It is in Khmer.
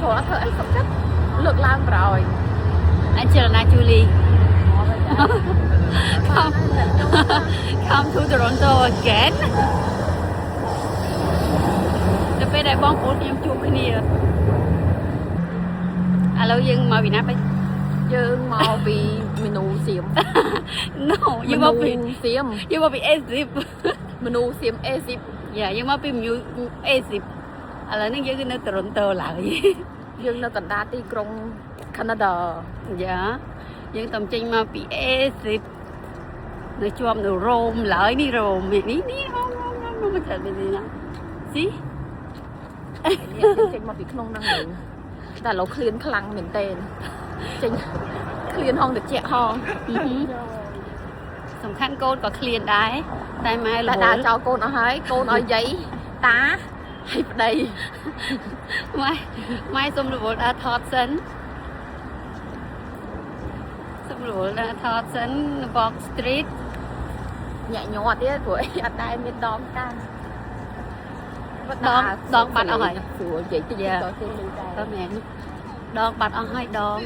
thua thơ anh sắp chất lược làm rồi anh chưa là na Julie come come to Toronto again ទៅពេលដែលបងប្អូនខ្ញុំជួបគ្នាឥឡូវយើងមកពីណាបែប dương màu vì menu xiêm no យើងមកពី xiêm យើងមកពី A10 menu xiêm A10 យ៉ាយើងមកពី A10 ឥឡូវនេះយើងគឺនៅ Toronto ឡើយ dươngនៅកណ្ដាលទីក្រុង Canada យ៉ាយើងតំចេញមកពី A10 នៅជាប់នៅរ៉ូមឡើយនេះរ៉ូមនេះមកទៅនេះណាស៊ី ចេញមកពីក្នុងហ្នឹងវិញតែឡូវឃ្លានខ្លាំងមែនតើចេញឃ្លានហងតិចហង សំខាន់កូនក៏ឃ្លានដែរតែម៉ែ តែដើរចោលកូនអស់ហើយកូនឲ្យយាយតាឲ្យប្តី ម៉ែសុំរវល់ដើរថតសិនសុំរវល់ដើរថតសិននៅ Box Street ញាក់ញ័រទៀតព្រោះអីអត់ដែរមានដងកាន់ ដងបាត់អស់ហើយ ស្រួលនិយាយតិចទៅគេលឺដែរ តើមែនដងបាត់អស់ហើយដង